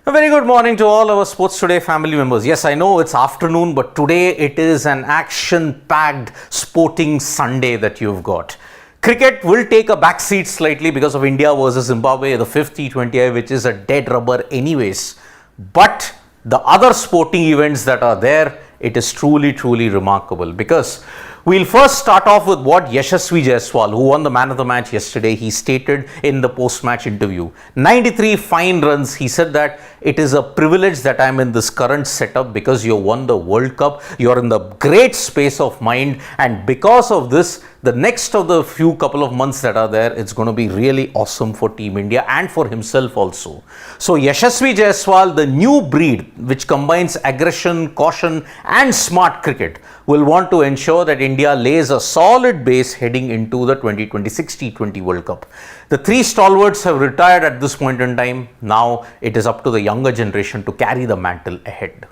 A very good morning to all our Sports Today family members. Yes, I know it's afternoon, but today it is an action-packed sporting Sunday that you've got. Cricket will take a backseat slightly because of India versus Zimbabwe, the fifth T20I, which is a dead rubber anyways. But the other sporting events that are there, it is truly remarkable because we'll first start off with what Yashasvi Jaiswal, who won the man of the match yesterday, he stated in the post-match interview. 93 fine runs. He said that it is a privilege that I'm in this current setup because you won the World Cup. You're in the great space of mind, and because of this, the next of the few couple of months that are there, it's going to be really awesome for Team India and for himself also. So Yashasvi Jaiswal, the new breed which combines aggression, caution and smart cricket, will want to ensure that India lays a solid base heading into the 2026 T20 World Cup. The three stalwarts have retired at this point in time. Now it is up to the younger generation to carry the mantle ahead.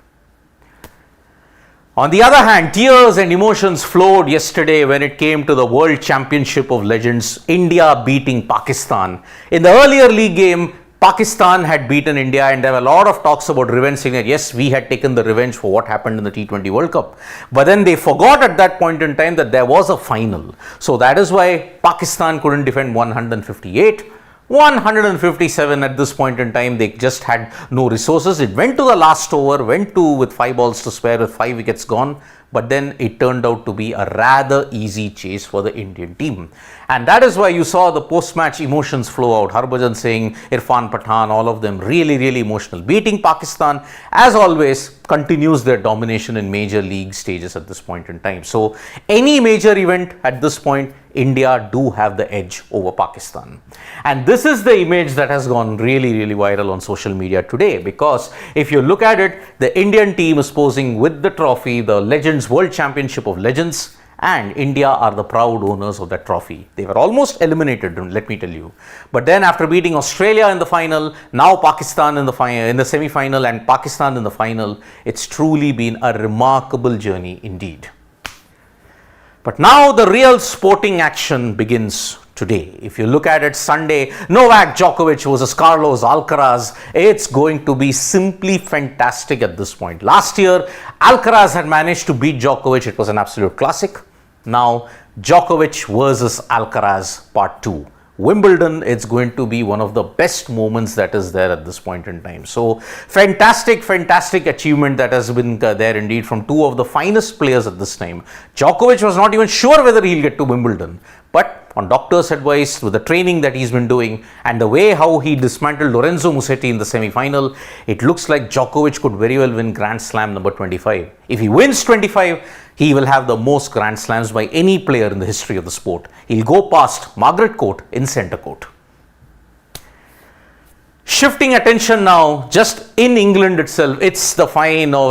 On the other hand, tears and emotions flowed yesterday when it came to the World Championship of Legends, India beating Pakistan. In the earlier league game, Pakistan had beaten India and there were a lot of talks about revenge, saying that yes, we had taken the revenge for what happened in the T20 World Cup. But then they forgot at that point in time that there was a final. So that is why Pakistan couldn't defend 158. 157 at this point in time, they just had no resources. It went to the last over, went to with 5 balls to spare with 5 wickets gone. But then it turned out to be a rather easy chase for the Indian team. And that is why you saw the post-match emotions flow out. Harbhajan saying, Irfan Pathan, all of them really emotional. Beating Pakistan, as always, continues their domination in major league stages at this point in time. So any major event at this point, India do have the edge over Pakistan. And this is the image that has gone really viral on social media today, because if you look at it, the Indian team is posing with the trophy, the Legends World Championship of Legends, and India are the proud owners of that trophy. They were almost eliminated, let me tell you. But then after beating Australia in the final, now Pakistan in the semi-final and Pakistan in the final, it's truly been a remarkable journey indeed. But now the real sporting action begins today. If you look at it, Sunday, Novak Djokovic versus Carlos Alcaraz, it's going to be simply fantastic at this point. Last year, Alcaraz had managed to beat Djokovic. It was an absolute classic. Now, Djokovic versus Alcaraz Part 2. Wimbledon, it's going to be one of the best moments that is there at this point in time. So, fantastic achievement that has been there indeed from two of the finest players at this time. Djokovic was not even sure whether he'll get to Wimbledon, but on doctor's advice, with the training that he's been doing and the way how he dismantled Lorenzo Musetti in the semi-final, it looks like Djokovic could very well win Grand Slam number 25. If he wins 25, he will have the most Grand Slams by any player in the history of the sport. He'll go past Margaret Court in centre court. Shifting attention now, just in England itself, it's the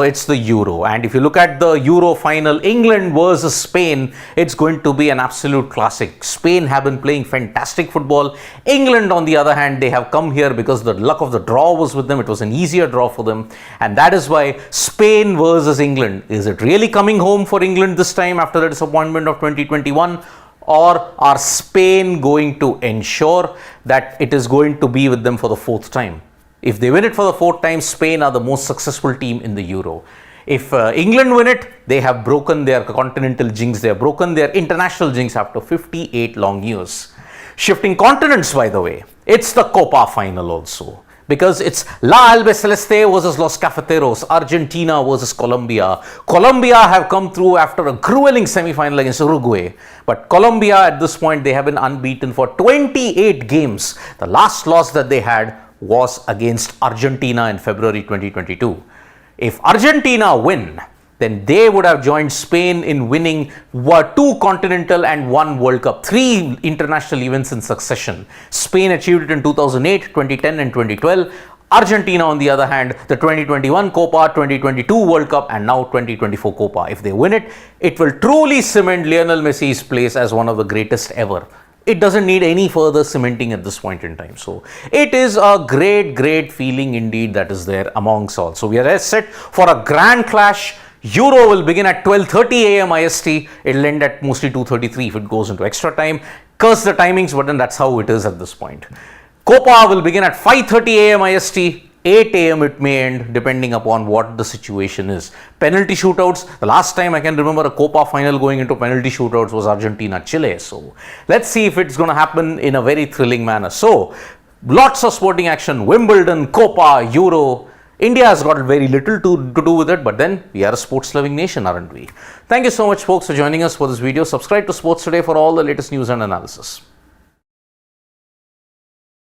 it's the Euro. And if you look at the Euro final, England versus Spain, it's going to be an absolute classic. Spain have been playing fantastic football. England, on the other hand, they have come here because the luck of the draw was with them. It was an easier draw for them. And that is why Spain versus England. Is it really coming home for England this time after the disappointment of 2021? Or are Spain going to ensure that it is going to be with them for the fourth time? If they win it for the fourth time, Spain are the most successful team in the Euro. If England win it, they have broken their continental jinx, they have broken their international jinx after 58 long years. Shifting continents, by the way, it's the Copa final also. Because it's La Albiceleste versus Los Cafeteros, Argentina versus Colombia. Colombia have come through after a grueling semi-final against Uruguay. But Colombia at this point, they have been unbeaten for 28 games. The last loss that they had was against Argentina in February 2022. If Argentina win, then they would have joined Spain in winning 2 continental and 1 World Cup, 3 international events in succession. Spain achieved it in 2008, 2010 and 2012. Argentina, on the other hand, the 2021 Copa, 2022 World Cup and now 2024 Copa. If they win it, it will truly cement Lionel Messi's place as one of the greatest ever. It doesn't need any further cementing at this point in time. So it is a great feeling indeed that is there amongst all. So we are set for a grand clash. Euro will begin at 12:30 a.m. IST. It will end at mostly 2:33 if it goes into extra time. Curse the timings, but then that's how it is at this point. Copa will begin at 5:30 a.m. IST. 8 a.m. it may end depending upon what the situation is. Penalty shootouts, the last time I can remember a Copa final going into penalty shootouts was Argentina-Chile. So let's see if it's going to happen in a very thrilling manner. So lots of sporting action, Wimbledon, Copa, Euro. India has got very little to do with it, but then we are a sports-loving nation, aren't we? Thank you so much, folks, for joining us for this video. Subscribe to Sports Today for all the latest news and analysis.